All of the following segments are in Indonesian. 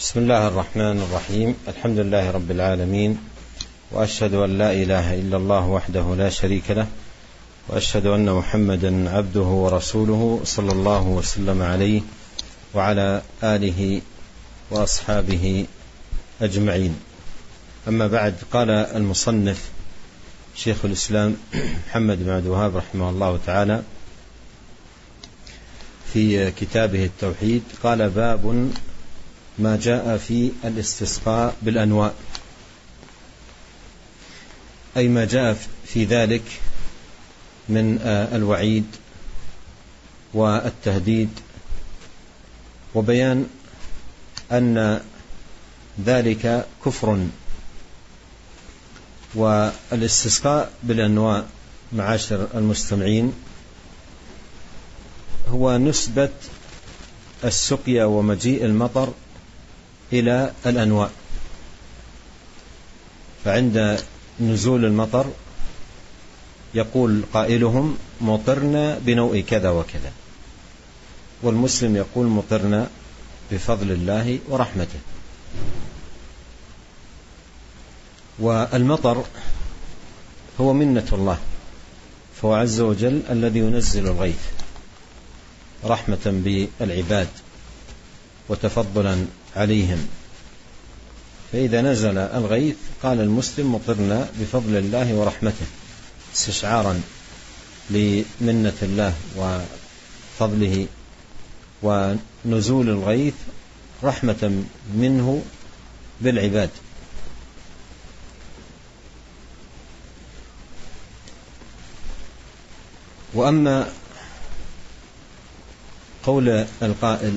بسم الله الرحمن الرحيم. الحمد لله رب العالمين، وأشهد أن لا إله إلا الله وحده لا شريك له، وأشهد أن محمدا عبده ورسوله صلى الله وسلم عليه وعلى آله وأصحابه أجمعين. أما بعد، قال المصنف شيخ الإسلام محمد بن عبد الوهاب رحمه الله تعالى في كتابه التوحيد، قال: باب ما جاء في الاستسقاء بالأنواء، أي ما جاء في ذلك من الوعيد والتهديد، وبيان أن ذلك كفر. والاستسقاء بالأنواء معاشر المستمعين هو نسبة السقيا ومجيء المطر إلى الأنواء. فعند نزول المطر يقول قائلهم: مطرنا بنوء كذا وكذا، والمسلم يقول: مطرنا بفضل الله ورحمته. والمطر هو منة الله، فهو عز وجل الذي ينزل الغيث رحمة بالعباد وتفضلا عليهم. فإذا نزل الغيث قال المسلم: مطرنا بفضل الله ورحمته، استشعارا لمنة الله وفضله، ونزول الغيث رحمة منه بالعباد. وأما قول القائل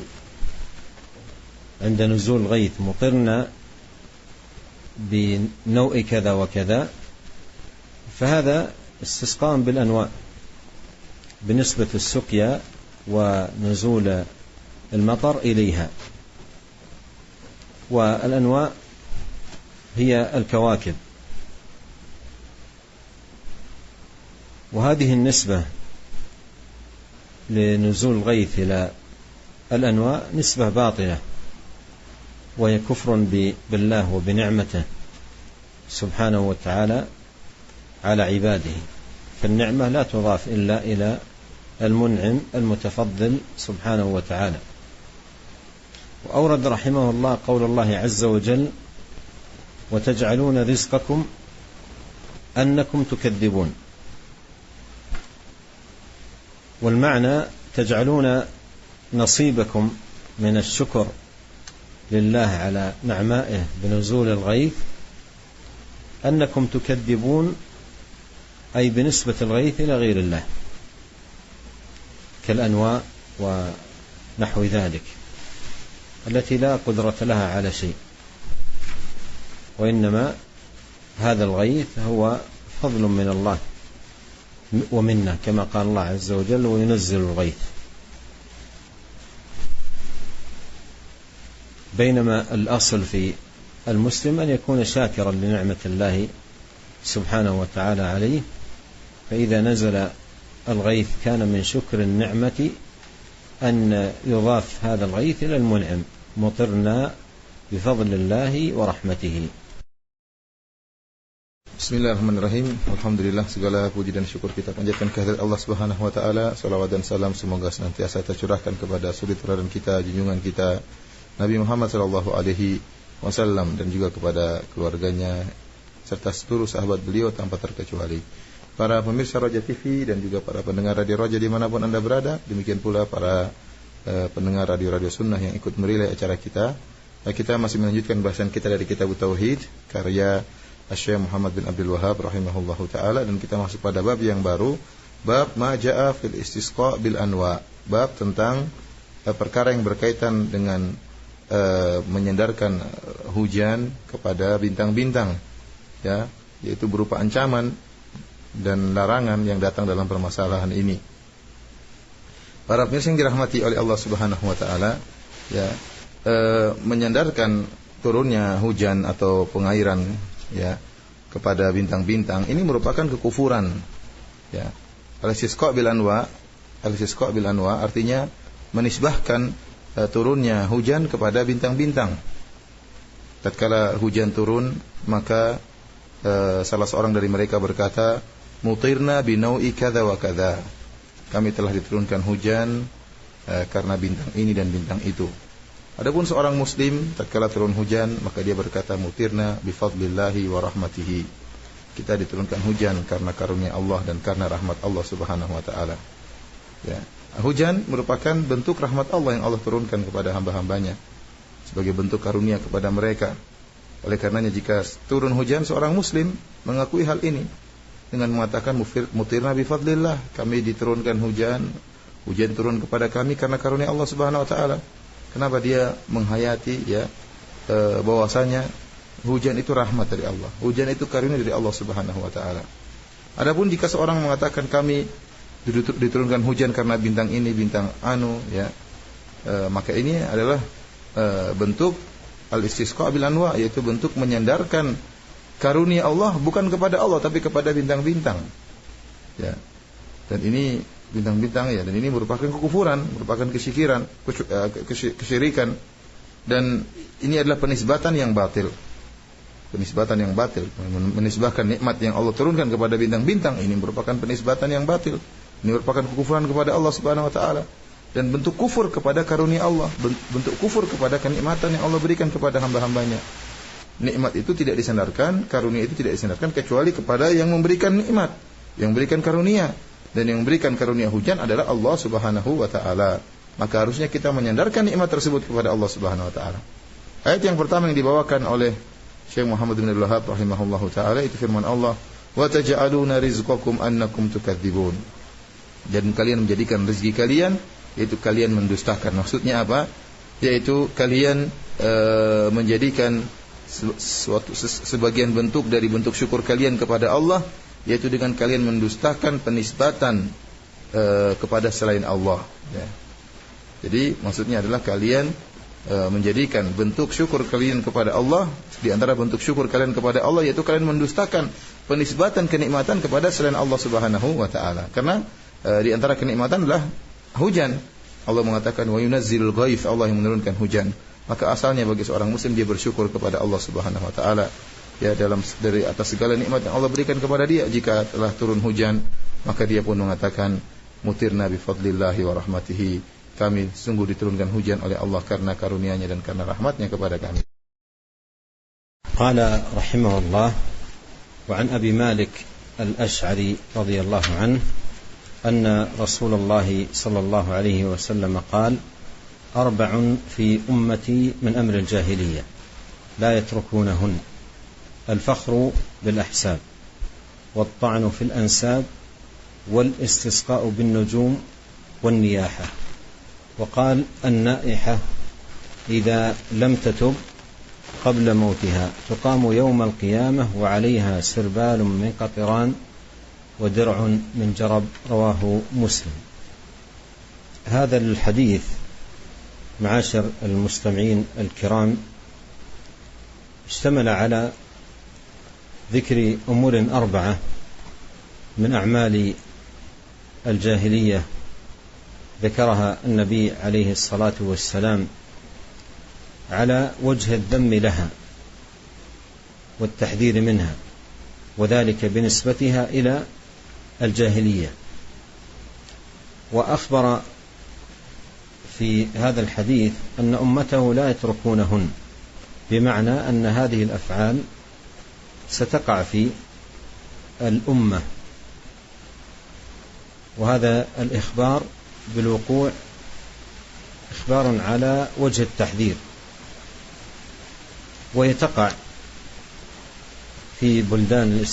عند نزول الغيث: مطرنا بنوء كذا وكذا، فهذا استسقاء بالأنواء بنسبة السقيا ونزول المطر إليها. والأنواء هي الكواكب، وهذه النسبة لنزول الغيث إلى الأنواء نسبة باطلة، وهي كفر بالله وبنعمته سبحانه وتعالى على عباده. فالنعمة لا تضاف إلا إلى المنعم المتفضل سبحانه وتعالى. وأورد رحمه الله قول الله عز وجل: وتجعلون رزقكم أنكم تكذبون. والمعنى: تجعلون نصيبكم من الشكر لله على نعمائه بنزول الغيث أنكم تكذبون، أي بنسبة الغيث إلى غير الله كالأنواء ونحو ذلك، التي لا قدرة لها على شيء، وإنما هذا الغيث هو فضل من الله ومنه، كما قال الله عز وجل: وينزل الغيث. بينما الأصل في المسلم أن يكون شاكرا لنعمة الله سبحانه وتعالى عليه، فإذا نزل الغيث كان من شكر النعمة أن يضاف هذا الغيث إلى المنعم: مطرنا بفضل الله ورحمته. Bismillahirrahmanirrahim. Alhamdulillah, segala puji dan syukur kita panjatkan kehadirat Allah Subhanahu wa taala. Salawat dan salam semoga senantiasa tercurahkan kepada suri teladan kita, junjungan kita Nabi Muhammad sallallahu alaihi wasallam, dan juga kepada keluarganya serta seluruh sahabat beliau tanpa terkecuali. Para pemirsa Roja TV dan juga para pendengar Radio Roja dimanapun Anda berada, demikian pula para pendengar radio-radio sunnah yang ikut merilai acara kita. Kita masih melanjutkan bahasan kita dari Kitab Tauhid karya Syekh Muhammad bin Abdul Wahab rahimahullahu taala, dan kita masuk pada bab yang baru, bab ma jaa fil istisqa bil anwa, bab tentang perkara yang berkaitan dengan menyandarkan hujan kepada bintang-bintang, ya, yaitu berupa ancaman dan larangan yang datang dalam permasalahan ini. Para pemirsa yang dirahmati oleh Allah Subhanahu wa taala, ya, menyandarkan turunnya hujan atau pengairan, ya, kepada bintang-bintang ini merupakan kekufuran, ya. Al-istisqa bil anwa artinya menisbahkan turunnya hujan kepada bintang-bintang, tatkala hujan turun, maka salah seorang dari mereka berkata, mutirna binau'i kadza wa kadza. Kami telah diturunkan hujan karena bintang ini dan bintang itu. Adapun seorang muslim tatkala turun hujan, maka dia berkata, mutirna bifadlillahi wa rahmatihi. Kita diturunkan hujan karena karunia Allah dan karena rahmat Allah Subhanahu wa taala. Ya. Hujan merupakan bentuk rahmat Allah yang Allah turunkan kepada hamba-hambanya sebagai bentuk karunia kepada mereka. Oleh karenanya jika turun hujan, seorang muslim mengakui hal ini dengan mengatakan mutirna bifadlillah, kami diturunkan hujan turun kepada kami karena karunia Allah Subhanahu wa taala. Kenapa dia menghayati bahwasanya hujan itu rahmat dari Allah, hujan itu karunia dari Allah Subhanahu wa taala. Adapun jika seorang mengatakan kami diturunkan hujan karena bintang ini, bintang anu, maka ini adalah bentuk al-istisqa bil anwa, yaitu bentuk menyandarkan karunia Allah bukan kepada Allah tapi kepada bintang-bintang. Ya. Dan ini bintang-bintang dan ini merupakan kekufuran, merupakan kesyirikan, dan ini adalah penisbatan yang batil. Penisbatan yang batil, menisbahkan nikmat yang Allah turunkan kepada bintang-bintang, ini merupakan penisbatan yang batil. Ini merupakan kekufuran kepada Allah Subhanahu wa taala dan bentuk kufur kepada karunia Allah, bentuk kufur kepada kenikmatan yang Allah berikan kepada hamba-hambanya. Nikmat itu tidak disandarkan, karunia itu tidak disandarkan kecuali kepada yang memberikan nikmat, yang memberikan karunia. Dan yang memberikan karunia hujan adalah Allah Subhanahu wa taala. Maka harusnya kita menyandarkan nikmat tersebut kepada Allah Subhanahu wa taala. Ayat yang pertama yang dibawakan oleh Syekh Muhammad bin Abdul Wahhab rahimahullahu taala itu firman Allah, "Wa taj'aluna rizqakum annakum tukadzibun." Dan kalian menjadikan rezeki kalian yaitu kalian mendustakan. Maksudnya apa? Yaitu kalian menjadikan sebagian bentuk dari bentuk syukur kalian kepada Allah, yaitu dengan kalian mendustakan penisbatan kepada selain Allah. Ya. Jadi maksudnya adalah kalian menjadikan bentuk syukur kalian kepada Allah, di antara bentuk syukur kalian kepada Allah yaitu kalian mendustakan penisbatan kenikmatan kepada selain Allah Subhanahu wa taala. Karena di antara kenikmatan adalah hujan. Allah mengatakan wa yunazzilul ghaits, Allah yang menurunkan hujan. Maka asalnya bagi seorang muslim dia bersyukur kepada Allah Subhanahu wa taala. Ya, dari atas segala nikmat yang Allah berikan kepada dia. Jika telah turun hujan, maka dia pun mengatakan mutirna bi fadlillahi wa rahmatihi, kami sungguh diturunkan hujan oleh Allah karena karunia-Nya dan karena rahmat-Nya kepada kami. Qala rahimahullah wa an Abi Malik al-Ash'ari radhiyallahu anhu anna Rasulullah sallallahu alaihi wasallam qala arba'un fi ummati min amri al-jahiliyyah la yatrukunahun الفخر بالأحساب والطعن في الأنساب والاستسقاء بالنجوم والنياحة. وقال النائحة إذا لم تتب قبل موتها تقام يوم القيامة وعليها سربال من قطران ودرع من جرب، رواه مسلم. هذا الحديث معاشر المستمعين الكرام اشتمل على ذكر أمور 4 من أعمال الجاهلية ذكرها النبي عليه الصلاة والسلام على وجه الذم لها والتحذير منها، وذلك بنسبتها إلى الجاهلية. وأخبر في هذا الحديث أن أمته لا يتركونهن، بمعنى أن هذه الأفعال ستقع في الأمة، وهذا الإخبار بالوقوع إخبار على وجه التحذير، ويتقع في بلدان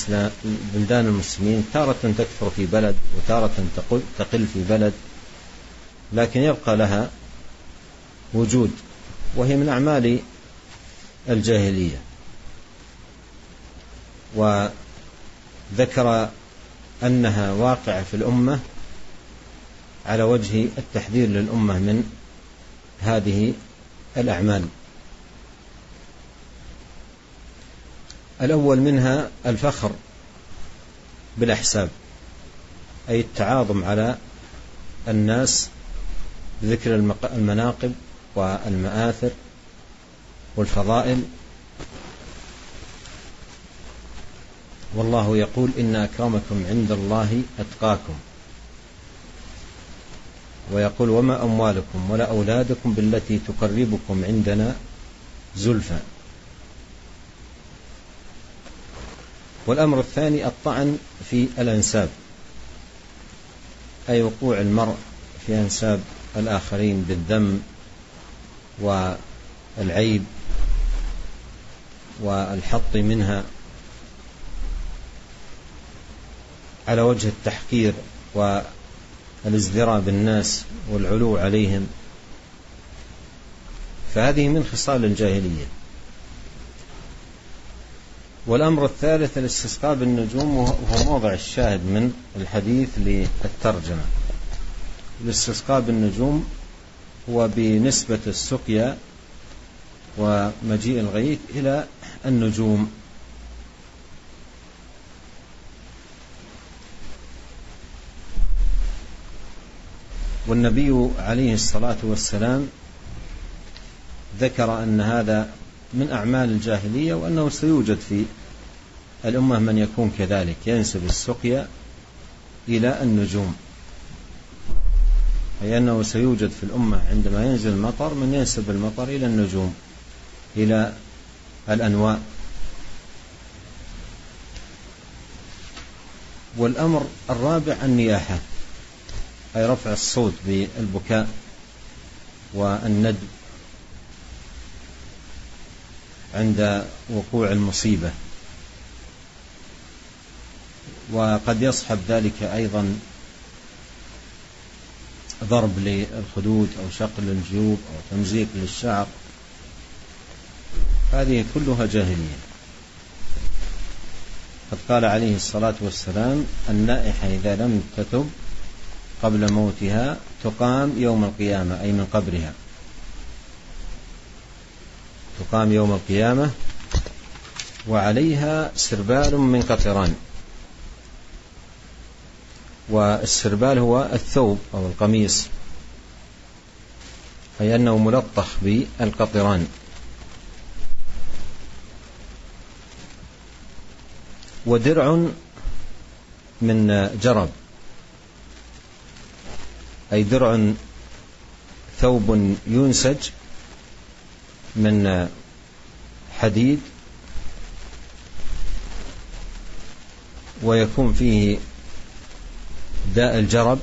المسلمين، تارة تكثر في بلد وتارة تقل في بلد، لكن يبقى لها وجود، وهي من أعمال الجاهلية. وذكر أنها واقعة في الأمة على وجه التحذير للأمة من هذه الأعمال. الأول منها الفخر بالأحساب، أي التعاظم على الناس بذكر المناقب والمآثر والفضائل والله يقول إن أكرمكم عند الله أتقاكم، ويقول وما أموالكم ولا أولادكم بالتي تقربكم عندنا زلفى. والأمر الثاني الطعن في الأنساب، أي وقوع المرء في أنساب الآخرين بالذم والعيب والحط منها على وجه التحقير والازدراء بالناس والعلو عليهم، فهذه من خصال الجاهلية. والأمر الثالث الاستسقاء بالنجوم، وهو موضع الشاهد من الحديث للترجمة. الاستسقاء بالنجوم هو بنسبة السقيا ومجيء الغيث إلى النجوم. والنبي عليه الصلاة والسلام ذكر أن هذا من أعمال الجاهلية، وأنه سيوجد في الأمة من يكون كذلك، ينسب السقيا إلى النجوم، أي أنه سيوجد في الأمة عندما ينزل المطر من ينسب المطر إلى النجوم، إلى الأنواء. والأمر الرابع النياحة، أي رفع الصوت بالبكاء والندب عند وقوع المصيبة. وقد يصحب ذلك أيضا ضرب للخدود أو شق للجيوب أو تمزيق للشعر، هذه كلها جاهلية. قد قال عليه الصلاة والسلام النائحة إذا لم تتب قبل موتها تقام يوم القيامة، أي من قبرها، تقام يوم القيامة وعليها سربال من قطران. والسربال هو الثوب أو القميص، أي أنه ملطخ بالقطران. ودرع من جرب، أي درع ثوب ينسج من حديد ويكون فيه داء الجرب،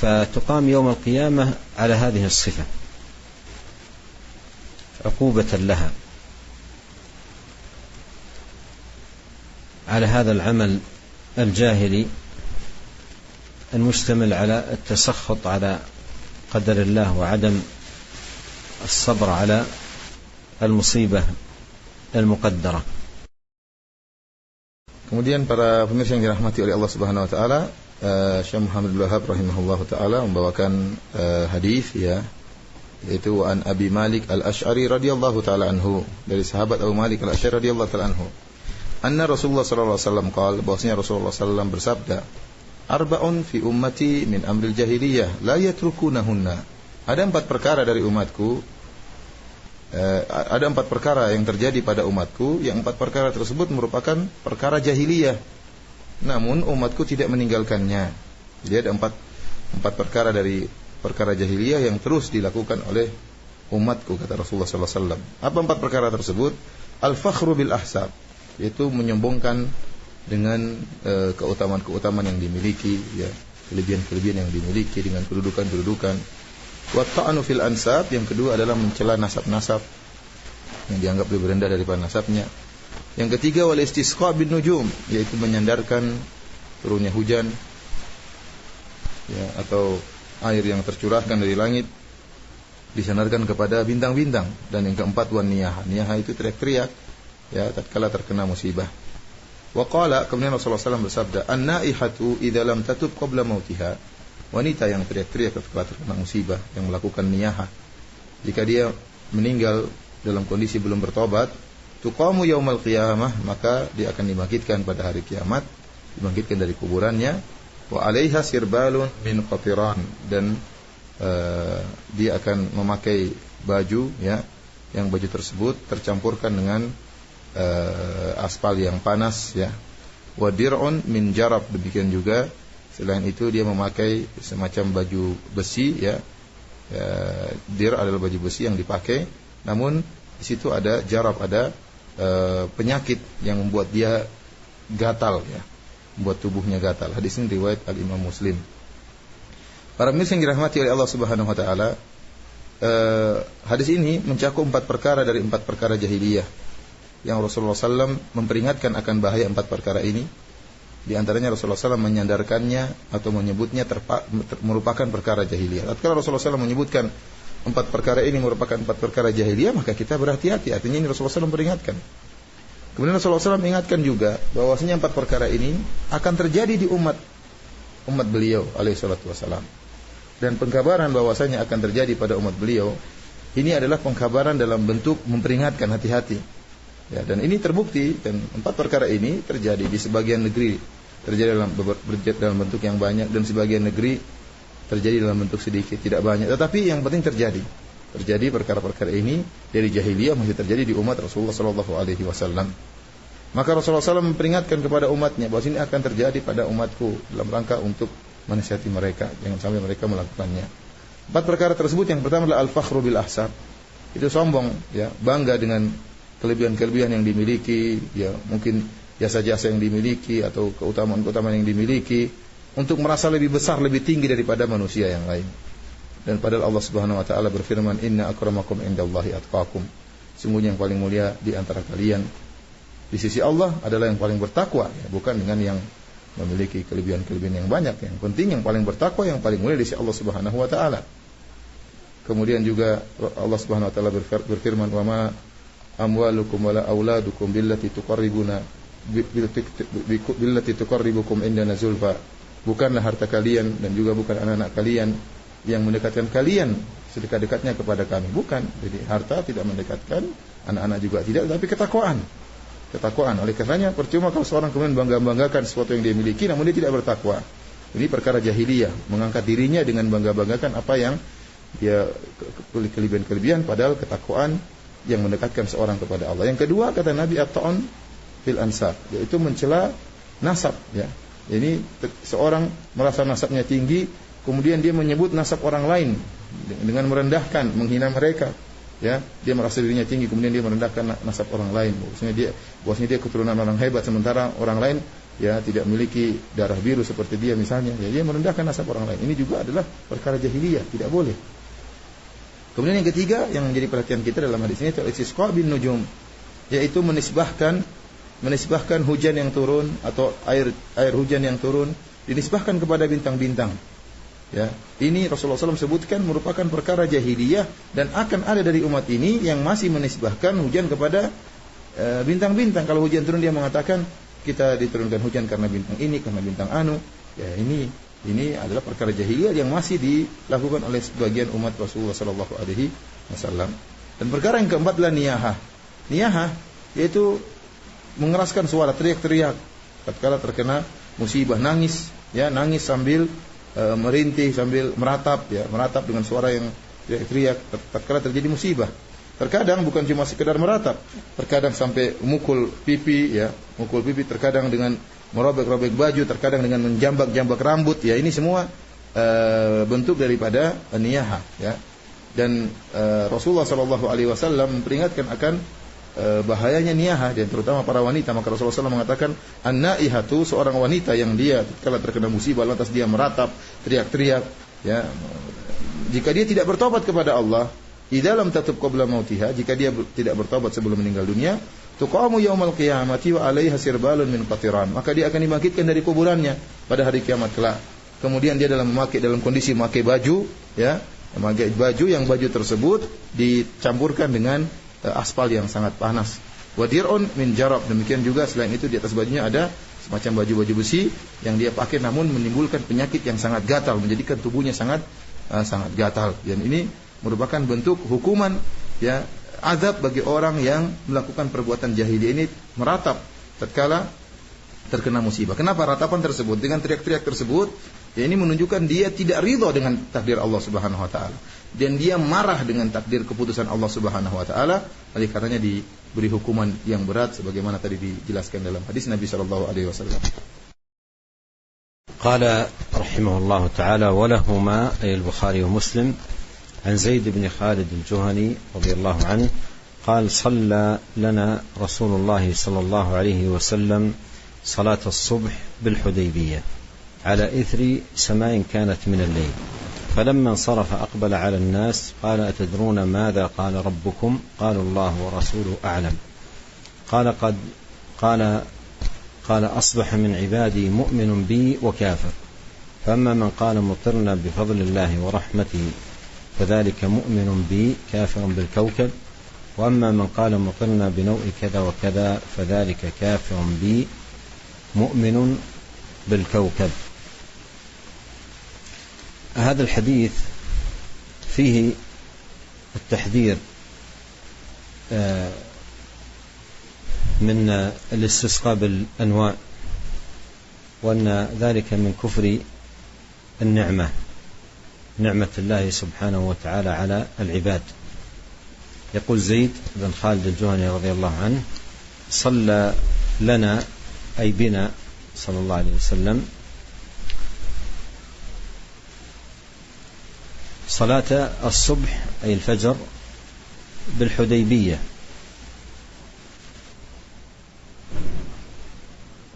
فتقام يوم القيامة على هذه الصفة عقوبة لها على هذا العمل الجاهلي المشتمل على التسخط على قدر الله وعدم الصبر على المصيبة المقدرة. Kemudian para pemirsa yang dirahmati oleh Allah Subhanahu wa taala, Syekh Muhammad bin Wahab rahimahullahu taala membawakan hadis, ya, yaitu an Abi Malik Al-Asy'ari radhiyallahu taala anhu, dari sahabat Abu Malik Al-Asy'ari radhiyallahu taala anhu, anna Rasulullah sallallahu alaihi wasallam qala, bahwasanya Rasulullah sallallahu alaihi wasallam bersabda, arba'un fi ummati min amril jahiliyah la yatrukunahunna. Ada 4 perkara dari umatku, ada 4 perkara yang terjadi pada umatku, yang 4 perkara tersebut merupakan perkara jahiliyah, namun umatku tidak meninggalkannya. Jadi ada 4 perkara dari perkara jahiliyah yang terus dilakukan oleh umatku, kata Rasulullah sallallahu alaihi wasallam. Apa 4 perkara tersebut? Al-fakhru bil ahsab, yaitu menyombongkan dengan keutamaan-keutamaan yang dimiliki, ya, kelebihan-kelebihan yang dimiliki dengan kedudukan-kedudukan. Wa ta'anu fil ansab, yang kedua adalah mencela nasab-nasab yang dianggap lebih rendah daripada nasabnya. Yang ketiga wal istisqa bin nujum, yaitu menyandarkan turunnya hujan, ya, atau air yang tercurahkan dari langit disandarkan kepada bintang-bintang. Dan yang keempat wan niyah, niyah itu teriak-teriak, ya, tatkala terkena musibah. Wa qala, kemudian Rasulullah SAW bersabda, an-naihatu idza lam tatub qabla mautiha, wanita yang teriak-teriak ketika terkena musibah, yang melakukan niyahah, jika dia meninggal dalam kondisi belum bertobat, tuqamu yaumal qiyamah, maka dia akan dibangkitkan pada hari kiamat, dibangkitkan dari kuburannya, wa 'alaiha sirbalun min qatiran, dan dia akan memakai baju, ya, yang baju tersebut tercampurkan dengan aspal yang panas, ya. Wa dir'un min jarab, demikian juga selain itu dia memakai semacam baju besi, ya. Dir adalah baju besi yang dipakai, namun di situ ada jarab, ada penyakit yang membuat dia gatal, ya, membuat tubuhnya gatal. Hadis ini riwayat Al-Imam Muslim. Para pemirsa yang dirahmati oleh Allah Subhanahu wa taala, hadis ini mencakup 4 perkara dari 4 perkara jahiliyah yang Rasulullah SAW memperingatkan akan bahaya 4 perkara ini. Di antaranya Rasulullah SAW menyandarkannya atau menyebutnya merupakan perkara jahiliyah. Tatkala Rasulullah SAW menyebutkan 4 perkara ini merupakan 4 perkara jahiliyah, maka kita berhati-hati. Artinya ini Rasulullah SAW peringatkan. Kemudian Rasulullah SAW mengingatkan juga bahwasanya 4 perkara ini akan terjadi di umat beliau alaihi salatu wasalam. Dan pengkabaran bahwasanya akan terjadi pada umat beliau ini adalah pengkabaran dalam bentuk memperingatkan, hati-hati. Ya, dan ini terbukti, dan 4 perkara ini terjadi di sebagian negeri, terjadi dalam bentuk yang banyak, dan sebagian negeri terjadi dalam bentuk sedikit, tidak banyak, tetapi yang penting terjadi perkara-perkara ini dari jahiliyah masih terjadi di umat Rasulullah sallallahu alaihi wasallam. Maka Rasulullah SAW memperingatkan kepada umatnya bahwa ini akan terjadi pada umatku dalam rangka untuk menasihati mereka, jangan sampai mereka melakukannya. 4 perkara tersebut, yang pertama adalah al-fakhru bil ahsab. Itu sombong, ya, bangga dengan kelebihan-kelebihan yang dimiliki, ya, mungkin jasa-jasa yang dimiliki atau keutamaan-keutamaan yang dimiliki, untuk merasa lebih besar, lebih tinggi daripada manusia yang lain. Dan padahal Allah Subhanahu wa taala berfirman, inna akramakum indallahi atqakum. Sungguhnya yang paling mulia di antara kalian di sisi Allah adalah yang paling bertakwa, ya, bukan dengan yang memiliki kelebihan-kelebihan yang banyak. Yang penting yang paling bertakwa, yang paling mulia di sisi Allah Subhanahu wa taala. Kemudian juga Allah Subhanahu wa taala berfirman, wa ma amwalukum wala auladukum billati tuqarribukum indana zulfa. Bukanlah harta kalian dan juga bukan anak-anak kalian yang mendekatkan kalian sedekat-dekatnya kepada kami. Bukan. Jadi harta tidak mendekatkan, anak-anak juga tidak, tapi ketakwaan. Oleh karenanya percuma kalau seorang kemudian bangga-banggakan sesuatu yang dia miliki namun dia tidak bertakwa. Ini perkara jahiliyah, mengangkat dirinya dengan bangga-banggakan apa yang dia kelebihan-kelebihan, padahal ketakwaan yang mendekatkan seorang kepada Allah. Yang kedua, kata Nabi, at-ta'un fil ansab, yaitu mencela nasab, ya. Ini seorang merasa nasabnya tinggi, kemudian dia menyebut nasab orang lain dengan merendahkan, menghina mereka. Ya, dia merasa dirinya tinggi, kemudian dia merendahkan nasab orang lain. Bahwasanya dia keturunan orang hebat, sementara orang lain, ya, tidak memiliki darah biru seperti dia misalnya. Ya, dia merendahkan nasab orang lain. Ini juga adalah perkara jahiliyah, tidak boleh. Kemudian yang ketiga yang menjadi perhatian kita dalam hadis ini adalah istisqa bin nujum, yaitu menisbahkan hujan yang turun atau air hujan yang turun dinisbahkan kepada bintang-bintang. Ya, ini Rasulullah SAW sebutkan merupakan perkara jahiliyah, dan akan ada dari umat ini yang masih menisbahkan hujan kepada bintang-bintang. Kalau hujan turun dia mengatakan kita diturunkan hujan karena bintang ini, karena bintang anu. Ya, ini adalah perkara jahiliyah yang masih dilakukan oleh sebagian umat Rasulullah SAW. Dan perkara yang keempat adalah niyahah, yaitu mengeraskan suara, teriak-teriak tatkala terkena musibah, nangis sambil merintih, sambil meratap dengan suara yang teriak tatkala terjadi musibah. Terkadang bukan cuma sekedar meratap, terkadang sampai mukul pipi, terkadang dengan merobek-robek baju, terkadang dengan menjambak-jambak rambut. Ya, ini semua bentuk daripada niyahah, ya. Dan Rasulullah SAW memperingatkan akan bahayanya niyahah, dan terutama para wanita. Maka Rasulullah SAW mengatakan, an-naihatu, seorang wanita yang dia kalau terkena musibah lantas dia meratap, teriak-teriak, ya, jika dia tidak bertobat kepada Allah, idza lam tatub qabla mautiha, jika dia tidak bertobat sebelum meninggal dunia, tuqamu yaumal qiyamati wa 'alaiha sirbalun min qatiran, maka dia akan dibangkitkan dari kuburannya pada hari kiamat kelak. Kemudian dia dalam kondisi memakai baju, ya, memakai baju yang baju tersebut dicampurkan dengan aspal yang sangat panas. Wadirun min jarab, demikian juga selain itu di atas bajunya ada semacam baju-baju besi yang dia pakai, namun menimbulkan penyakit yang sangat gatal, menjadikan tubuhnya sangat gatal. Dan ini merupakan bentuk hukuman, ya, azab bagi orang yang melakukan perbuatan jahiliyah ini, meratap tatkala terkena musibah. Kenapa ratapan tersebut dengan teriak-teriak tersebut? Ya, ini menunjukkan dia tidak ridha dengan takdir Allah Subhanahu wa taala. dan dia marah dengan takdir keputusan Allah Subhanahu wa taala, oleh karenanya diberi hukuman yang berat sebagaimana tadi dijelaskan dalam hadis Nabi sallallahu alaihi wasallam. قال رحمه الله تعالى: ولهما أي البخاري ومسلم عن زيد بن خالد الجهني رضي الله عنه قال: صلى لنا رسول الله صلى الله عليه وسلم صلاة الصبح بالحديبية على إثر سماء كانت من الليل، فلما انصرف أقبل على الناس قال: أتدرون ماذا قال ربكم؟ قالوا: الله ورسوله أعلم. قال: أصبح من عبادي مؤمن بي وكافر، فأما من قال مطرنا بفضل الله ورحمته فذلك مؤمن بي كافر بالكوكب، وأما من قال مطرنا بنوء كذا وكذا فذلك كافر بي مؤمن بالكوكب. هذا الحديث فيه التحذير من الاستسقاء بالأنواع، وأن ذلك من كفر النعمة، نعمة الله سبحانه وتعالى على العباد. يقول زيد بن خالد الجهني رضي الله عنه: صلى لنا أي بنا صلى الله عليه وسلم صلاة الصبح أي الفجر بالحديبية،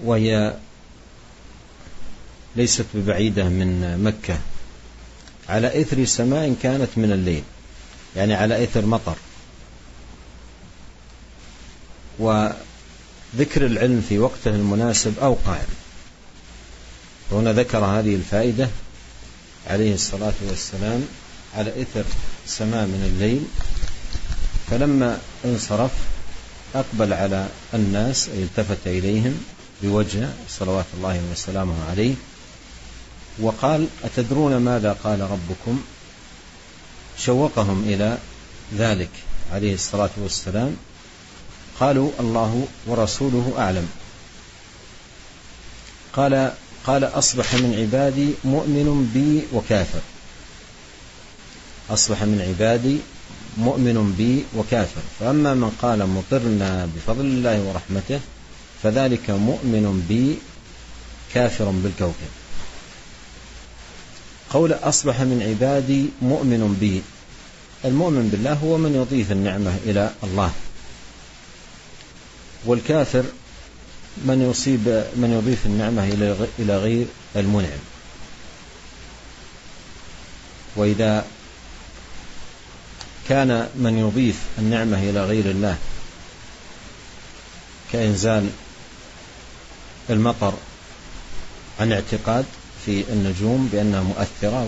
وهي ليست ببعيدة من مكة، على إثر سماء كانت من الليل، يعني على إثر مطر. وذكر العلم في وقته المناسب أوقع، وهنا ذكر هذه الفائدة عليه الصلاة والسلام على إثر سماء من الليل، فلما انصرف أقبل على الناس، التفت إليهم بوجهه صلوات الله وسلامه عليه، وقال: أتدرون ماذا قال ربكم؟ شوقهم إلى ذلك عليه الصلاة والسلام، قالوا: الله ورسوله أعلم. قال: أصبح من عبادي مؤمن بي وكافر، أصبح من عبادي مؤمن بي وكافر، فأما من قال مطرنا بفضل الله ورحمته فذلك مؤمن بي كافر بالكوكب. قول أصبح من عبادي مؤمن بي، المؤمن بالله هو من يضيف النعمة إلى الله، والكافر من يضيف النعمة إلى غير المنعم. وإذا كان من يضيف النعمة إلى غير الله كإنزال المطر عن اعتقاد في النجوم بأنها مؤثرة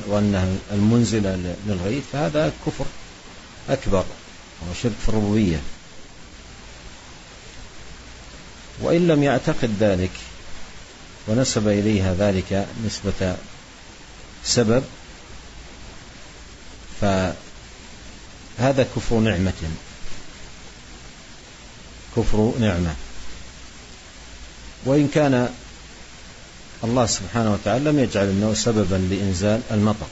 وأنها المنزلة للغيث، فهذا كفر أكبر وشرك في الربوبية. وإن لم يعتقد ذلك ونسب إليها ذلك نسبة سبب، فهذا كفر نعمة، كفر نعمة. وإن كان الله سبحانه وتعالى لم يجعل النوء سببا لإنزال المطر،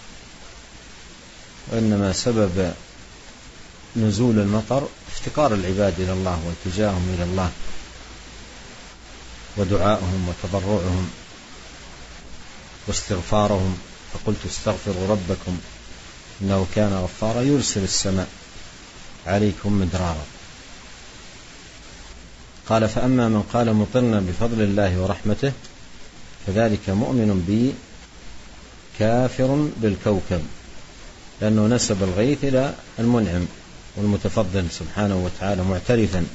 وإنما سبب نزول المطر افتقار العباد إلى الله والتجاههم إلى الله ودعائهم وتضرعهم واستغفارهم، فقلت استغفروا ربكم إنه كان غفارا يرسل السماء عليكم مدرارا. قال: فأما من قال مطرنا بفضل الله ورحمته فذلك مؤمن بي كافر بالكوكب، لأنه نسب الغيث إلى المنعم والمتفضل سبحانه وتعالى معترفا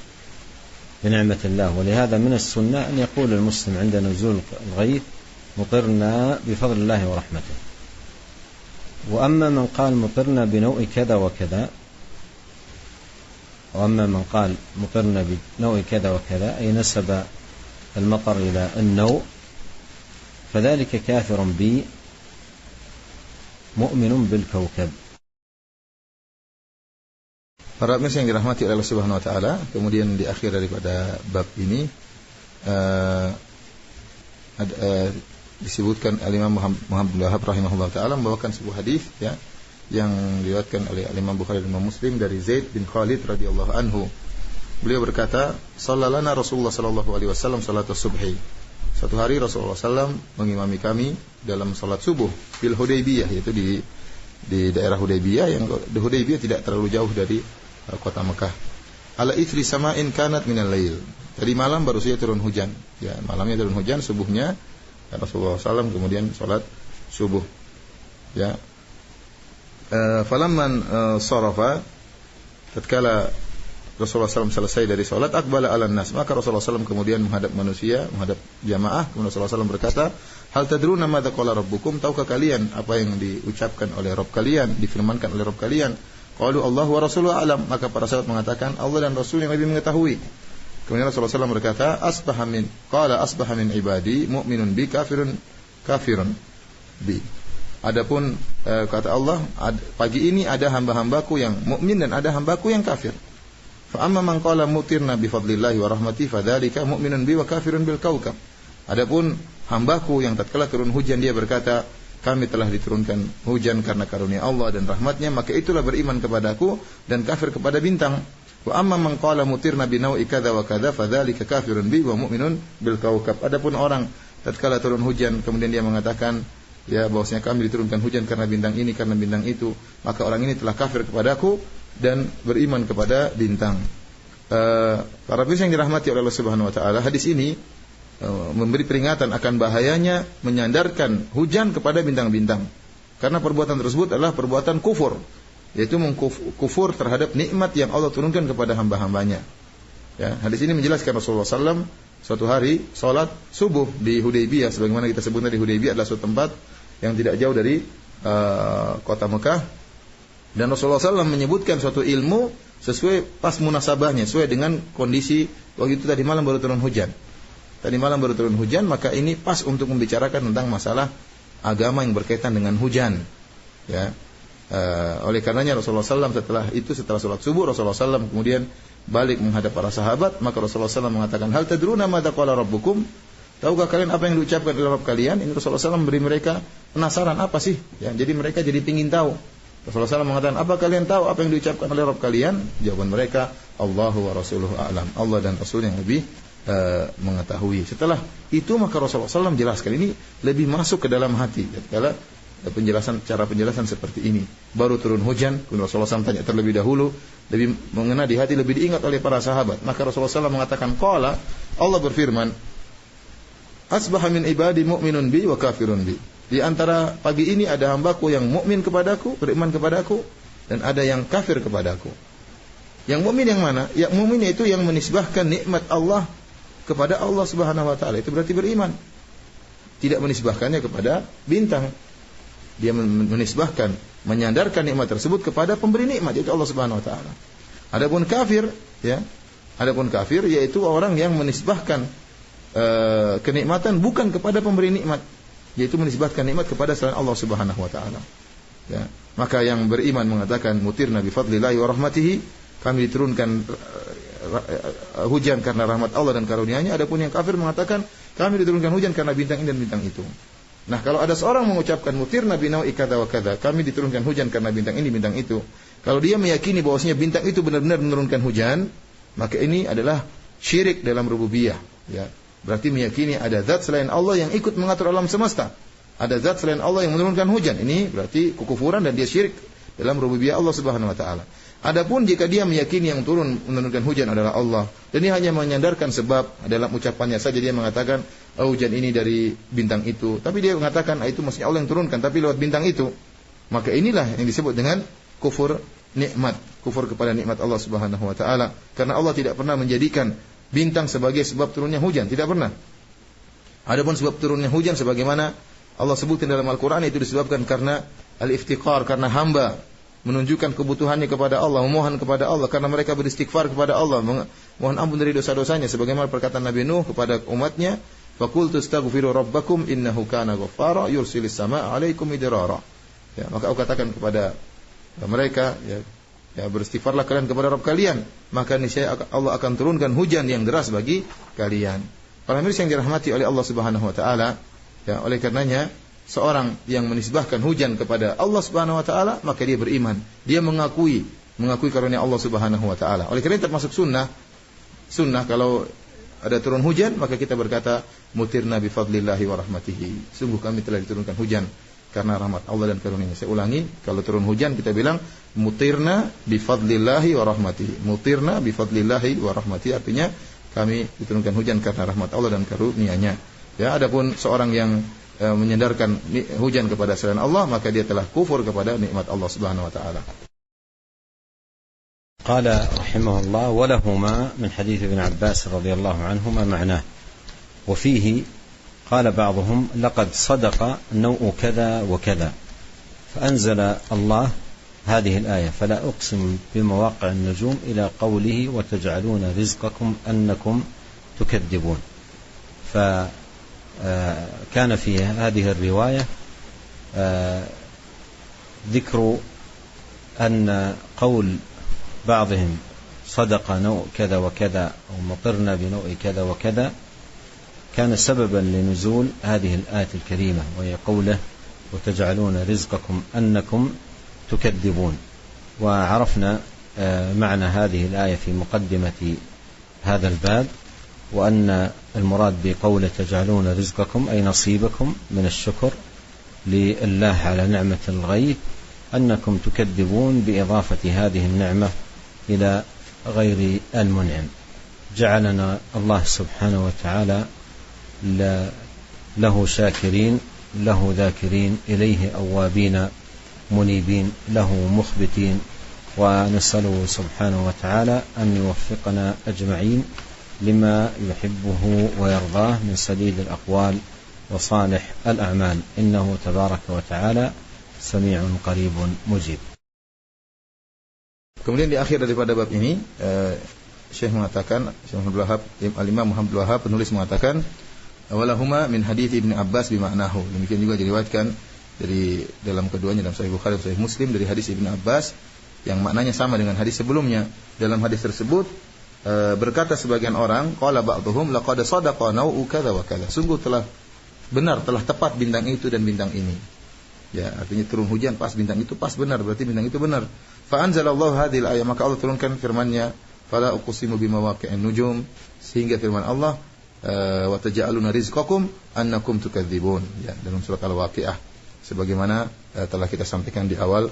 بنعمة الله. ولهذا من السنة أن يقول المسلم عند نزول الغيث: مطرنا بفضل الله ورحمته. وأما من قال مطرنا بنوء كذا وكذا، وأما من قال مطرنا بنوء كذا وكذا أي نسب المطر إلى النوء، فذلك كافر بي مؤمن بالكوكب. Para pemirsa yang dirahmati oleh Allah Subhanahu wa taala, kemudian di akhir daripada bab ini disebutkan Al-Imam Muhammad bin Wahab rahimahullah taala membawakan sebuah hadis ya yang diriwayatkan oleh Imam Bukhari dan Imam Muslim dari Zaid bin Khalid radhiyallahu anhu. Beliau berkata, "Shallallana Rasulullah sallallahu alaihi wasallam salatus subhi." Suatu hari Rasulullah SAW mengimami kami dalam salat subuh fil Hudaybiyah, yaitu di daerah Hudaybiyah, yang di Hudaybiyah tidak terlalu jauh dari kota Mekah. Ala ithri sama'in kanat minal lail. Tadi malam baru saja turun hujan. Ya, malamnya turun hujan, subuhnya Rasulullah SAW kemudian salat subuh. Ya. Falamman sarafa, tatkala Rasulullah SAW selesai dari salat, aqbala 'alan nas, maka Rasulullah SAW kemudian menghadap manusia, menghadap jamaah. Kemudian Rasulullah SAW berkata, "Hal tadruna madza qala rabbukum?" Tahukah kalian apa yang diucapkan oleh Rabb kalian, difirmankan oleh Rabb kalian? Qalu Allah wa rasuluhu a'lam. Maka para sahabat mengatakan, Allah dan Rasul yang lebih mengetahui. Kemudian Rasulullah SAW berkata, asbaha min ibadi mu'minun bi kafirun bi. Adapun kata Allah, pagi ini ada hamba-hambaku yang mukmin dan ada hambaku yang kafir. Fa amma man qala mutirna bi fadlillahi wa rahmatihi fadzalika mu'minun bi wa kafirun bil kaukab. Adapun hambaku yang tatkala turun hujan dia berkata, kami telah diturunkan hujan karena karunia Allah dan rahmatnya, maka itulah beriman kepadaku dan kafir kepada bintang. Wa amma man qala mutirna bi nau'i kadza wa kadza fadzalika kafirun bi wa mu'minun bil kaukab. Adapun orang tatkala turun hujan kemudian dia mengatakan, ya bahwasanya kami diturunkan hujan karena bintang ini, karena bintang itu, maka orang ini telah kafir kepadaku dan beriman kepada bintang. Para pemirsa yang dirahmati oleh Allah Subhanahu wa taala, hadis ini memberi peringatan akan bahayanya menyandarkan hujan kepada bintang-bintang. Karena perbuatan tersebut adalah perbuatan kufur, yaitu kufur terhadap nikmat yang Allah turunkan kepada hamba-hambanya. Ya, hadis ini menjelaskan Rasulullah SAW suatu hari salat subuh di Hudaybiyah, sebagaimana kita sebut tadi, Hudaybiyah adalah suatu tempat yang tidak jauh dari kota Mekah, dan Rasulullah SAW menyebutkan suatu ilmu sesuai pas munasabahnya, sesuai dengan kondisi waktu itu tadi malam baru turun hujan. Tadi malam baru turun hujan, maka ini pas untuk membicarakan tentang masalah agama yang berkaitan dengan hujan. Ya, oleh karenanya Rasulullah SAW setelah sholat subuh, Rasulullah SAW kemudian balik menghadap para sahabat, maka Rasulullah SAW mengatakan, hal tadruna madza qala rabbukum? Tahukah kalian apa yang diucapkan oleh Rabb kalian? Ini Rasulullah SAW memberi mereka penasaran, apa sih? Ya, jadi mereka jadi ingin tahu. Rasulullah SAW mengatakan, apa kalian tahu apa yang diucapkan oleh Rabb kalian? Jawaban mereka, Allahu wa rasuluhu a'lam. Allah dan Rasul yang lebih mengetahui. Setelah itu maka Rasulullah SAW jelaskan, ini lebih masuk ke dalam hati. Kalau cara penjelasan seperti ini, baru turun hujan, Rasulullah SAW tanya terlebih dahulu, lebih mengena di hati, lebih diingat oleh para sahabat. Maka Rasulullah SAW mengatakan, qala, Allah berfirman, asbaha min ibadi mu'minun bi wa kafirun bi. Di antara pagi ini ada hambaku yang mukmin kepadaku, beriman kepadaku, dan ada yang kafir kepadaku. Yang mukmin yang mana? Yang mukmin itu yang menisbahkan nikmat Allah kepada Allah Subhanahu wa taala, itu berarti beriman. Tidak menisbahkannya kepada bintang. Dia menisbahkan, menyandarkan nikmat tersebut kepada pemberi nikmat, yaitu Allah Subhanahu wa taala. Adapun kafir, ya. Adapun kafir yaitu orang yang menisbahkan kenikmatan bukan kepada pemberi nikmat, yaitu menisbahkan nikmat kepada selain Allah Subhanahu wa taala. Ya. Maka yang beriman mengatakan mutirna bi fadlillahi wa rahmatihi, kami diturunkan hujan karena rahmat Allah dan karunia-Nya. Adapun yang kafir mengatakan kami diturunkan hujan karena bintang ini dan bintang itu. Nah, kalau ada seorang mengucapkan mutirna bi nau'i kadza wa kadza, kami diturunkan hujan karena bintang ini bintang itu, kalau dia meyakini bahwasanya bintang itu benar-benar menurunkan hujan, maka ini adalah syirik dalam rububiyah, ya. Berarti meyakini ada zat selain Allah yang ikut mengatur alam semesta. Ada zat selain Allah yang menurunkan hujan. Ini berarti kekufuran dan dia syirik dalam rububiyah Allah Subhanahu wa taala. Adapun jika dia meyakini yang turun menurunkan hujan adalah Allah, dan dia hanya menyandarkan sebab dalam ucapannya saja, dia mengatakan hujan ini dari bintang itu, tapi dia mengatakan itu maksudnya Allah yang turunkan tapi lewat bintang itu, maka inilah yang disebut dengan kufur nikmat, kufur kepada nikmat Allah Subhanahu wa taala. Karena Allah tidak pernah menjadikan bintang sebagai sebab turunnya hujan, tidak pernah. Adapun sebab turunnya hujan sebagaimana Allah sebutkan dalam Al-Qur'an, itu disebabkan karena al-iftiqar, karena hamba menunjukkan kebutuhannya kepada Allah, memohon kepada Allah, karena mereka beristighfar kepada Allah, mohon ampun dari dosa-dosanya, sebagaimana perkataan Nabi Nuh kepada umatnya, faqultu astaghfiru rabbakum innahu kana ghaffara yursilis samaa'a 'alaikum midrara. Ya, maka aku katakan kepada mereka, ya beristighfarlah kalian kepada Rabb kalian, maka niscaya Allah akan turunkan hujan yang deras bagi kalian. Para pemirsa yang dirahmati oleh Allah Subhanahu wa taala, ya oleh karenanya seorang yang menisbahkan hujan kepada Allah Subhanahu wa taala, maka dia beriman. Dia mengakui karunia Allah Subhanahu wa taala. Oleh karena itu termasuk sunnah kalau ada turun hujan, maka kita berkata mutirna bi fadlillahi wa rahmatihi. Sungguh kami telah diturunkan hujan karena rahmat Allah dan karunia-Nya. Saya ulangi, kalau turun hujan kita bilang mutirna bi fadlillahi wa rahmatihi. Mutirna bi fadlillahi wa rahmatihi artinya kami diturunkan hujan karena rahmat Allah dan karunia-Nya. Ya, adapun seorang yang menyandarkan hujan kepada selain Allah, maka dia telah kufur kepada nikmat Allah Subhanahu wa taala. قال رحمه الله: ولهما من حديث ابن عباس رضي الله عنهما معناه، وفيه قال بعضهم: لقد صدق نوء كذا وكذا، فأنزل الله هذه الآية: فلا أقسم بمواقع النجوم إلى قوله: وتجعلون رزقكم أنكم تكذبون. فكان في هذه الرواية ذكر أن قول بعضهم صدق نوء كذا وكذا أو مطرنا بنوء كذا وكذا كان سببا لنزول هذه الآية الكريمة، وهي قوله: وتجعلون رزقكم أنكم تكذبون. وعرفنا معنى هذه الآية في مقدمة هذا الباب، وأن المراد بقوله تجعلون رزقكم أي نصيبكم من الشكر لله على نعمة الغيث أنكم تكذبون بإضافة هذه النعمة إلى غير المنعم. جعلنا الله سبحانه وتعالى له شاكرين، له ذاكرين، إليه أوابين منيبين، له مخبتين، ونسأله سبحانه وتعالى أن يوفقنا أجمعين لما يحبه ويرضاه من سديد الأقوال وصالح الأعمال، إنه تبارك وتعالى سميع قريب مجيب. Kemudian di akhir daripada bab ini, Syekh mengatakan, Al-Imam Muhammad Wahab penulis mengatakan, walahuma min hadits Ibnu Abbas bima'nahu. Demikian juga diriwayatkan dari dalam keduanya, dalam Sahih Bukhari dan Sahih Muslim, dari hadis Ibnu Abbas yang maknanya sama dengan hadis sebelumnya. Dalam hadis tersebut berkata sebagian orang, qala ba'dhum laqad sadaqa nau'u kadza wa kadza. Sungguh telah benar, telah tepat bintang itu dan bintang ini. Ya, artinya turun hujan pas bintang itu pas benar, berarti bintang itu benar. Fa anzalallahu hadhil ayat, maka Allah turunkan firman-Nya, fala uqsimu bimawaqi'in nujum, sehingga firman Allah, wa taj'aluna rizqakum annakum tukadzibun. Ya, dalam surat Al-Waqiah, sebagaimana telah kita sampaikan di awal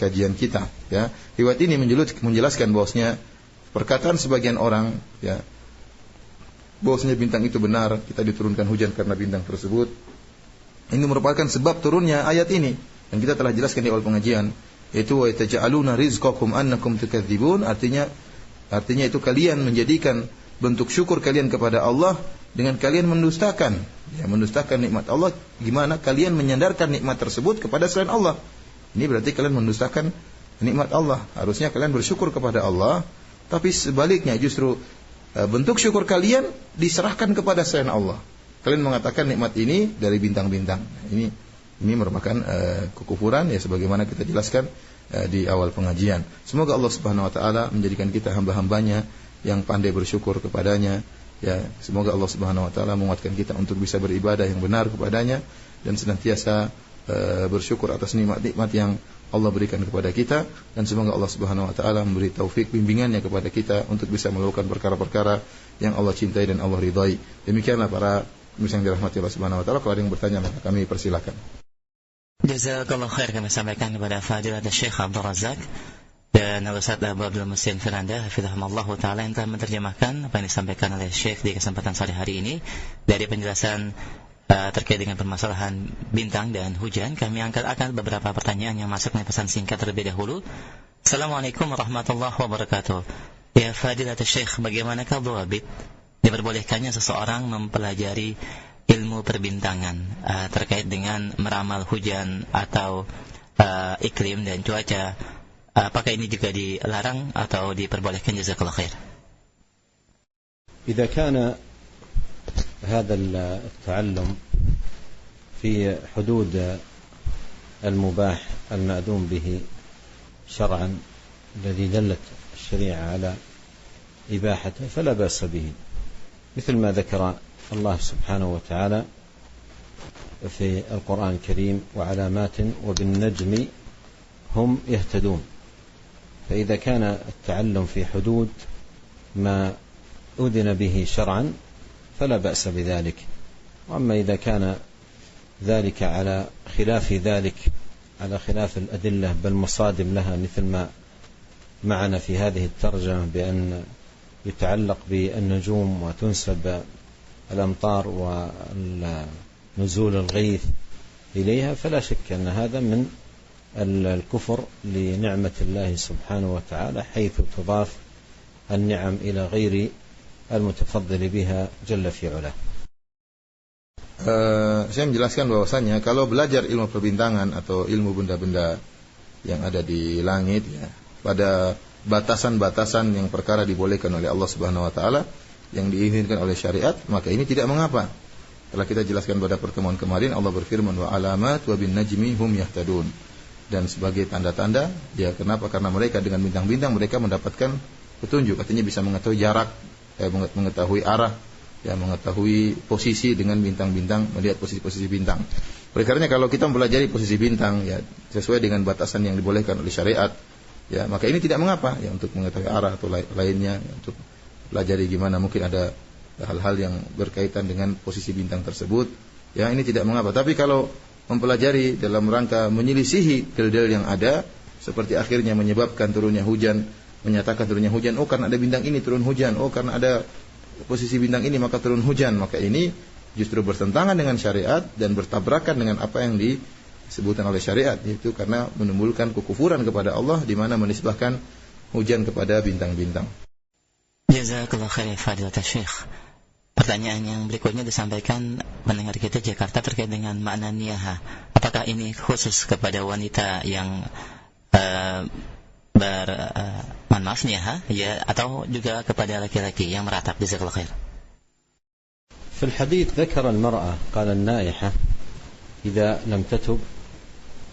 kajian kita. Ya, riwayat ini menjelaskan bahwasanya perkataan sebagian orang, ya, bahwasanya bintang itu benar, kita diturunkan hujan karena bintang tersebut. Ini merupakan sebab turunnya ayat ini yang kita telah jelaskan di awal pengajian, yaitu wa taj'aluna rizqakum annakum tukadzibun, artinya itu kalian menjadikan bentuk syukur kalian kepada Allah dengan kalian mendustakan, ya, mendustakan nikmat Allah. Gimana kalian menyandarkan nikmat tersebut kepada selain Allah? Ini berarti kalian mendustakan nikmat Allah. Harusnya kalian bersyukur kepada Allah, tapi sebaliknya justru bentuk syukur kalian diserahkan kepada selain Allah. Kalian mengatakan nikmat ini dari bintang-bintang. Ini merupakan kekufuran, ya, sebagaimana kita jelaskan di awal pengajian. Semoga Allah Subhanahu wa taala menjadikan kita hamba-hambanya yang pandai bersyukur kepadanya. Ya, semoga Allah Subhanahu wa taala menguatkan kita untuk bisa beribadah yang benar kepadanya dan senantiasa bersyukur atas nikmat-nikmat yang Allah berikan kepada kita, dan semoga Allah Subhanahu wa taala memberi taufik bimbingannya kepada kita untuk bisa melakukan perkara-perkara yang Allah cintai dan Allah ridhai. Demikianlah para yang dirahmati Allah Subhanahu wa taala. Kalau ada yang bertanya, maka kami persilakan. Jazakallahu khair, kami sampaikan kepada Fadilah Syekh Abdul Razak dan Ustaz Abu Abdul Muhsin Firanda hafizahumullah taala yang telah menerjemahkan apa yang disampaikan oleh Syekh di kesempatan sore hari ini. Dari penjelasan terkait dengan permasalahan bintang dan hujan, kami akan beberapa pertanyaan yang masuk melalui pesan singkat terlebih dahulu. Assalamualaikum warahmatullahi wabarakatuh. Ya Fadilah Syekh, bagaimanakah dhawabit diperbolehkannya seseorang mempelajari ilmu perbintangan terkait dengan meramal hujan atau iklim dan cuaca? Apakah ini juga dilarang atau diperbolehkan? Jazakallahu khair. إذا كان هذا التعلم في حدود المباح المأذون به شرعا الذي دلت الشريعة على إباحته فلا بأس به، مثل ما ذكر الله سبحانه وتعالى في القرآن الكريم وعلامات وبالنجم هم يهتدون. فإذا كان التعلم في حدود ما أذن به شرعا فلا بأس بذلك. وأما إذا كان ذلك على خلاف ذلك، على خلاف الأدلة بل مصادم لها، مثل ما معنا في هذه الترجمة بأن يتعلق بالنجوم وتنسب الأمطار ونزول الغيث إليها، فلا شك أن هذا من الكفر لنعمة الله سبحانه وتعالى، حيث تضاف النعم إلى غير المتفضل بها جل في علاه. Saya menjelaskan bahwasanya kalau belajar ilmu perbintangan atau ilmu benda-benda yang ada di langit ya, pada batasan-batasan yang perkara dibolehkan oleh Allah Subhanahu wa taala, yang diizinkan oleh syariat, maka ini tidak mengapa. Telah kita jelaskan pada pertemuan kemarin, Allah berfirman wa alamat wa bin najmi hum yahtadun. Dan sebagai tanda-tanda, ya kenapa? Karena mereka dengan bintang-bintang mereka mendapatkan petunjuk, artinya bisa mengetahui jarak, mengetahui arah, ya mengetahui posisi dengan bintang-bintang, melihat posisi-posisi bintang. Oleh karenanya kalau kita mempelajari posisi bintang ya sesuai dengan batasan yang dibolehkan oleh syariat, ya maka ini tidak mengapa ya untuk mengetahui arah atau lainnya, ya, untuk pelajari gimana mungkin ada hal-hal yang berkaitan dengan posisi bintang tersebut, ya ini tidak mengapa. Tapi kalau mempelajari dalam rangka menyelisihi dalil yang ada, seperti akhirnya menyebabkan turunnya hujan, menyatakan turunnya hujan, oh karena ada bintang ini turun hujan, oh karena ada posisi bintang ini maka turun hujan, maka ini justru bertentangan dengan syariat dan bertabrakan dengan apa yang disebutkan oleh syariat, yaitu karena menimbulkan kekufuran kepada Allah di mana menisbahkan hujan kepada bintang-bintang. Jazakallahu khairan fadilatul Syekh. Pertanyaan yang berikutnya disampaikan pendengar kita Jakarta terkait dengan makna niyaha. Apakah ini khusus kepada wanita yang maaf niyaha ya, atau juga kepada laki-laki yang meratap? Jazakallahu khair. في الحديث ذكر المرأة قال النائحة إذا لم تتب،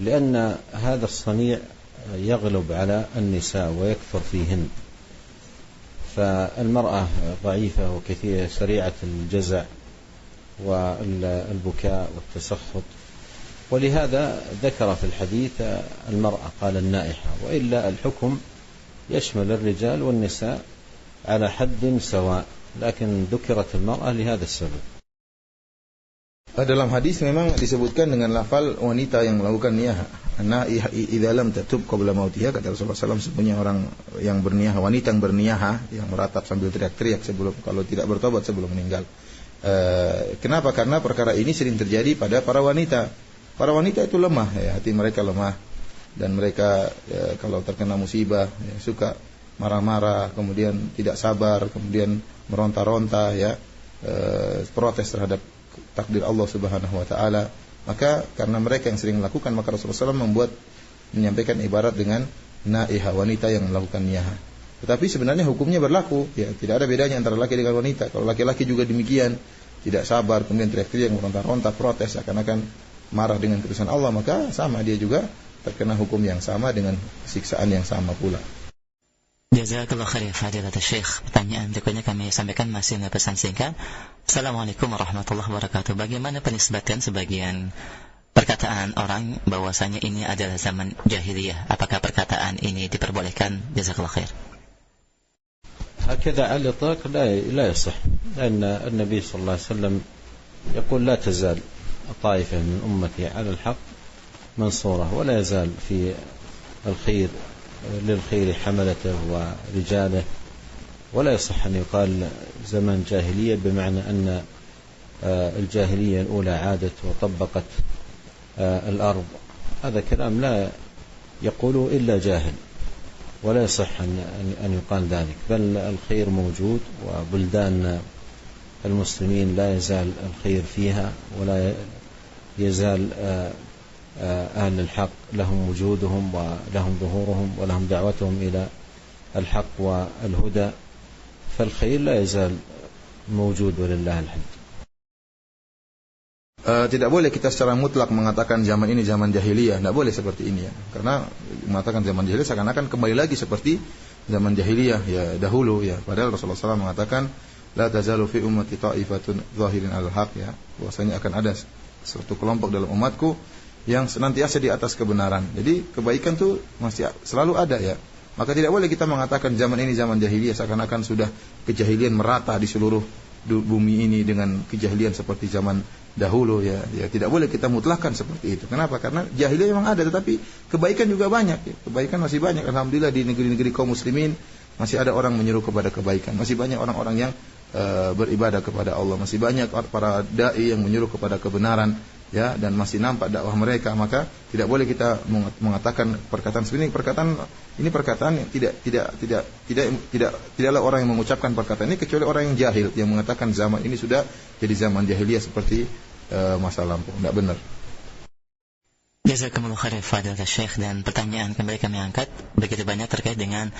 لأن هذا الصنيع يغلب على النساء ويكثر فيهن، فالمرأة ضعيفة وكثيرة سريعة الجزع والبكاء والتسخط، ولهذا ذكر في الحديث المرأة قال النائحة، وإلا الحكم يشمل الرجال والنساء على حد سواء، لكن ذكرت المرأة لهذا السبب. Dalam hadis memang disebutkan dengan lafal wanita yang melakukan niyah. Anna idza lam tatub qabla mautiha, kata Rasulullah SAW, sebenarnya orang yang berniyah, wanita yang berniyah, yang meratap sambil teriak-teriak sebelum, kalau tidak bertobat sebelum meninggal. Kenapa? Karena perkara ini sering terjadi pada para wanita. Para wanita itu lemah, ya, hati mereka lemah, dan mereka ya, kalau terkena musibah ya, suka marah-marah, kemudian tidak sabar, kemudian meronta-ronta, ya, protes terhadap takdir Allah Subhanahu wa taala. Maka karena mereka yang sering melakukan, maka Rasulullah SAW menyampaikan ibarat dengan naiha, wanita yang melakukan niyah. Tetapi sebenarnya hukumnya berlaku, ya, tidak ada bedanya antara laki dengan wanita. Kalau laki-laki juga demikian, tidak sabar, kemudian teriak-teriak, meronta-ronta, protes, akan-akan marah dengan keputusan Allah, maka sama, dia juga terkena hukum yang sama dengan siksaan yang sama pula. Jazakallahu khairan fadilatul Syekh. Pertanyaan berikutnya kami sampaikan masih dengan pesan singkat. Assalamualaikum warahmatullahi wabarakatuh. Bagaimana penisbatan sebagian perkataan orang bahwasanya ini adalah zaman jahiliyah? Apakah perkataan ini diperbolehkan? Jazakallahu khair. هكذا على الإطلاق لا يصح، لأن النبي صلى الله عليه وسلم يقول لا تزال طائفة من أمتي على الحق منصورة، ولا يزال في الخير للخير حملته ورجاله، ولا يصح أن يقال زمن جاهلية بمعنى أن الجاهلية الأولى عادت وطبقت الأرض. هذا كلام لا يقوله إلا جاهل، ولا يصح أن يقال ذلك، بل الخير موجود، وبلدان المسلمين لا يزال الخير فيها، ولا يزال أهل الحق لهم وجودهم ولهم ظهورهم ولهم دعوتهم إلى الحق والهدى، فالخير لا يزال موجود ولله الحمد. Tidak boleh kita secara mutlak mengatakan zaman ini zaman jahiliyah, tidak boleh seperti ini, ya. Karena mengatakan zaman jahiliyah seakan-akan kembali lagi seperti zaman jahiliyah ya dahulu, ya. Padahal Rasulullah SAW mengatakan la tazalu fi ummati ta'ifatun zahirin al-haq, ya. Bahwasanya akan ada suatu kelompok dalam umatku yang senantiasa di atas kebenaran. Jadi kebaikan tuh masih selalu ada ya. Maka tidak boleh kita mengatakan zaman ini zaman jahiliyah seakan-akan sudah kejahilian merata di seluruh bumi ini dengan kejahilian seperti zaman dahulu ya. Ya tidak boleh kita mutlakkan seperti itu. Kenapa? Karena jahiliyah memang ada, tetapi kebaikan juga banyak ya. Kebaikan masih banyak. Alhamdulillah di negeri-negeri kaum muslimin masih ada orang menyeru kepada kebaikan. Masih banyak orang-orang yang beribadah kepada Allah. Masih banyak para dai yang menyeru kepada kebenaran ya, dan masih nampak dakwah mereka. Maka tidak boleh kita mengatakan perkataan seperti ini perkataan yang tidaklah orang yang mengucapkan perkataan ini kecuali orang yang jahil yang mengatakan zaman ini sudah jadi zaman jahiliyah seperti masa lampau. Tidak benar. Jazakumullah khairan fadilatul Syekh. Dan pertanyaan kembali kami angkat begitu banyak terkait dengan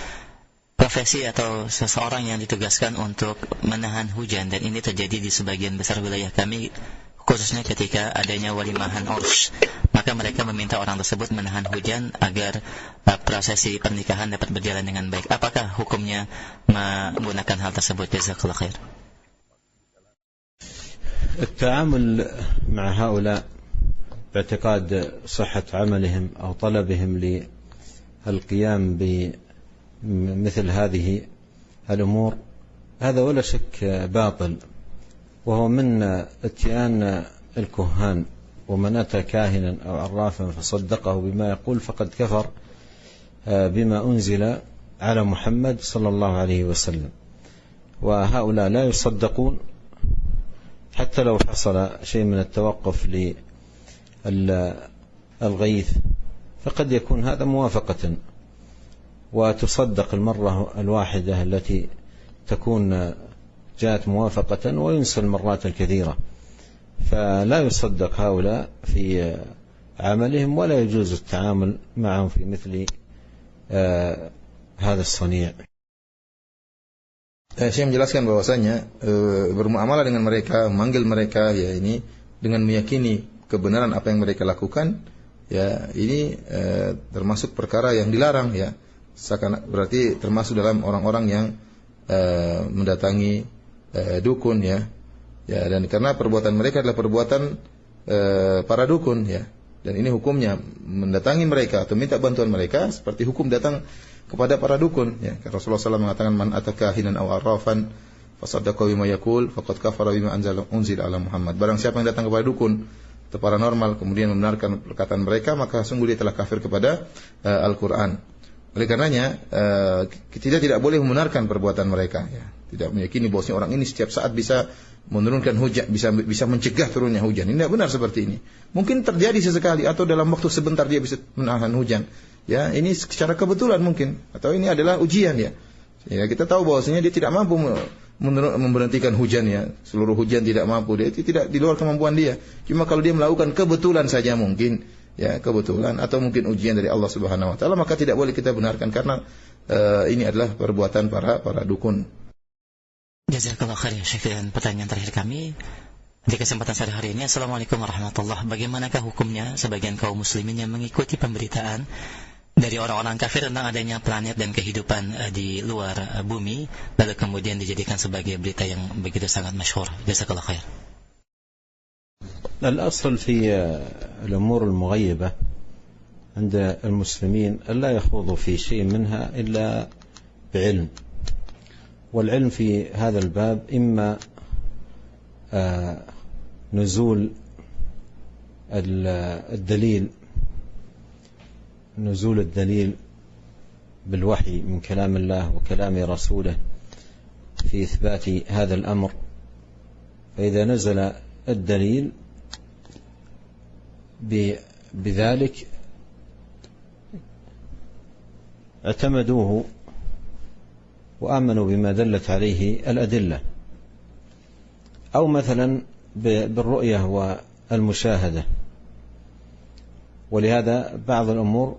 profesi atau seseorang yang ditugaskan untuk menahan hujan, dan ini terjadi di sebagian besar wilayah kami, khususnya ketika adanya walimahan urs. Maka mereka meminta orang tersebut menahan hujan agar prosesi pernikahan dapat berjalan dengan baik. Apakah hukumnya menggunakan hal tersebut? Jazakallah khair. التعامل مع هؤلاء باعتقاد صحة عملهم أو طلبهم للقيام بمثل هذه الأمور هذا ولا شك باطل، وهو من اتيان الكهان، ومن أتى كاهنا أو عرافا فصدقه بما يقول فقد كفر بما أنزل على محمد صلى الله عليه وسلم. وهؤلاء لا يصدقون حتى لو حصل شيء من التوقف للغيث، فقد يكون هذا موافقة، وتصدق المرة الواحدة التي تكون جاءت موافقة وينسى المرات الكثيرة، فلا يصدق هؤلاء في عملهم ولا يجوز التعامل معهم في مثل هذا الصنيع. Saya menjelaskan bahwasanya bermuamalah dengan mereka, memanggil mereka ya ini dengan meyakini kebenaran apa yang mereka lakukan ya, ini termasuk perkara yang dilarang ya. Berarti termasuk dalam orang-orang yang mendatangi dukun ya. Ya, dan karena perbuatan mereka adalah perbuatan para dukun ya. Dan ini hukumnya mendatangi mereka atau minta bantuan mereka seperti hukum datang kepada para dukun ya. Rasulullah SAW mengatakan man ataka hinan aw arrafan fasaddaqa bima yaqul faqad kafara bima unzila ala Muhammad. Barang siapa yang datang kepada dukun atau paranormal kemudian membenarkan perkataan mereka, maka sungguh dia telah kafir kepada Al-Qur'an. Oleh karenanya kita tidak boleh membenarkan perbuatan mereka ya. Tidak meyakini bahwasanya orang ini setiap saat bisa menurunkan hujan, bisa mencegah turunnya hujan. Ini tidak benar seperti ini. Mungkin terjadi sesekali atau dalam waktu sebentar dia bisa menahan hujan. Ya, ini secara kebetulan mungkin, atau ini adalah ujian ya. Ya, kita tahu bahwasanya dia tidak mampu memberhentikan hujan ya. Seluruh hujan tidak mampu, dia itu tidak di luar kemampuan dia. Cuma kalau dia melakukan kebetulan saja mungkin ya, kebetulan atau mungkin ujian dari Allah Subhanahu wa taala, maka tidak boleh kita benarkan karena ini adalah perbuatan para dukun. Jazakallah khair ya Syekh. Dan pertanyaan terakhir kami di kesempatan sore hari ini, Assalamualaikum warahmatullahi wabarakatuh. Bagaimanakah hukumnya sebagian kaum muslimin yang mengikuti pemberitaan dari orang-orang kafir tentang adanya planet dan kehidupan di luar bumi, lalu kemudian dijadikan sebagai berita yang begitu sangat masyhur? Jazakallah khair. الأصل في الأمور المغيبة عند المسلمين ألا يخوضوا في شيء منها إلا بعلم، والعلم في هذا الباب إما نزول الدليل بالوحي من كلام الله وكلام رسوله في إثبات هذا الأمر، فإذا نزل الدليل بذلك اعتمدوه وآمنوا بما دلت عليه الأدلة، أو مثلا بالرؤية والمشاهدة. ولهذا بعض الأمور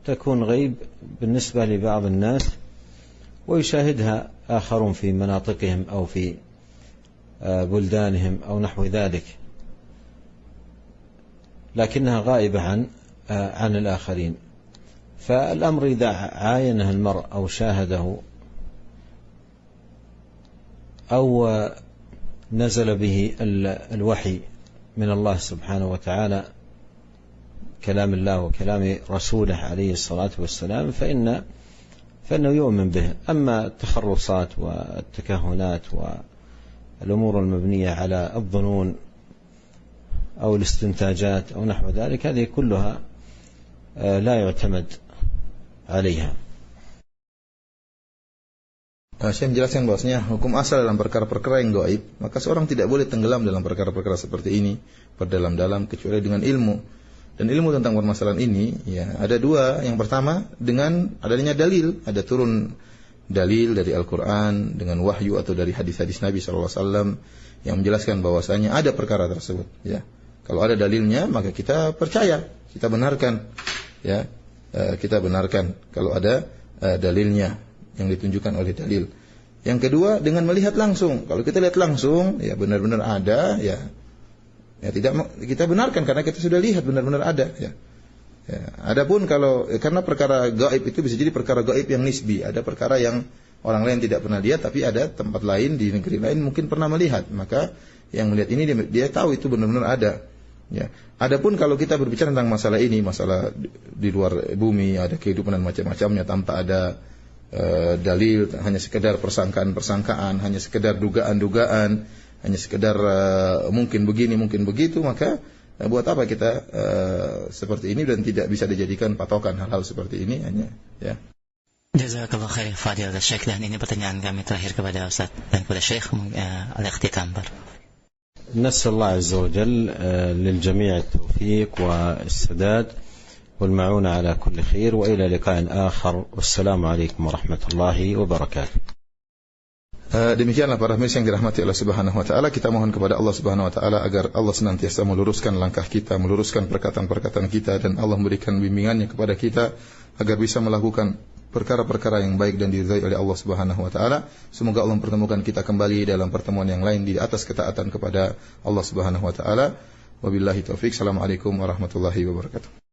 تكون غيب بالنسبة لبعض الناس ويشاهدها آخرون في مناطقهم أو في بلدانهم أو نحو ذلك، لكنها غائبة عن الآخرين. فالأمر إذا عاينه المرء أو شاهده أو نزل به الوحي من الله سبحانه وتعالى كلام الله وكلام رسوله عليه الصلاة والسلام فإنه يؤمن به. أما التخرصات والتكهنات والأمور المبنية على الظنون أو الاستنتاجات أو نحو ذلك هذه كلها لا يعتمد عليها. Saya menjelaskan bahwasanya hukum asal dalam perkara-perkara yang gaib, maka seorang tidak boleh tenggelam dalam perkara-perkara seperti ini berdalam-dalam kecuali dengan ilmu. Dan ilmu tentang permasalahan ini ya ada dua. Yang pertama dengan adanya dalil, ada turun dalil dari Al-Qur'an dengan wahyu atau dari hadis-hadis Nabi SAW yang menjelaskan bahwasanya ada perkara tersebut ya. Kalau ada dalilnya maka kita percaya, kita benarkan ya. Kita benarkan kalau ada dalilnya yang ditunjukkan oleh dalil. Yang kedua dengan melihat langsung. Kalau kita lihat langsung ya benar-benar ada ya tidak kita benarkan karena kita sudah lihat benar-benar ada ya. Adapun kalau karena perkara gaib itu bisa jadi perkara gaib yang nisbi, ada perkara yang orang lain tidak pernah lihat tapi ada tempat lain di negeri lain mungkin pernah melihat, maka yang melihat ini dia tahu itu benar-benar ada ya. Adapun kalau kita berbicara tentang masalah ini, masalah di luar bumi ada kehidupan dan macam-macamnya tanpa ada dalil, hanya sekedar persangkaan-persangkaan, hanya sekedar dugaan-dugaan, hanya sekedar mungkin begini, mungkin begitu, maka buat apa kita seperti ini dan tidak bisa dijadikan patokan hal-hal seperti ini hanya ya. Jazakallah khair Fadil Syekh, dan ini pertanyaan kami terakhir kepada Ustaz dan kepada Syekh al-ikhtitam. نسأل الله عز وجل للجميع التوفيق والسداد والمعونة على كل خير، وإلى لقاء آخر، والسلام عليكم ورحمة الله وبركاته. Demikianlah para pemirsa yang dirahmati Allah Subhanahu wa taala, kita mohon kepada Allah Subhanahu wa taala agar Allah senantiasa meluruskan langkah kita, meluruskan perkataan-perkataan kita, dan Allah memberikan bimbingannya kepada kita agar bisa melakukan perkara-perkara yang baik dan diridhai oleh Allah Subhanahu wa taala. Semoga Allah mempertemukan kita kembali dalam pertemuan yang lain di atas ketaatan kepada Allah Subhanahu wa taala. Wabillahi taufik. Assalamualaikum warahmatullahi wabarakatuh.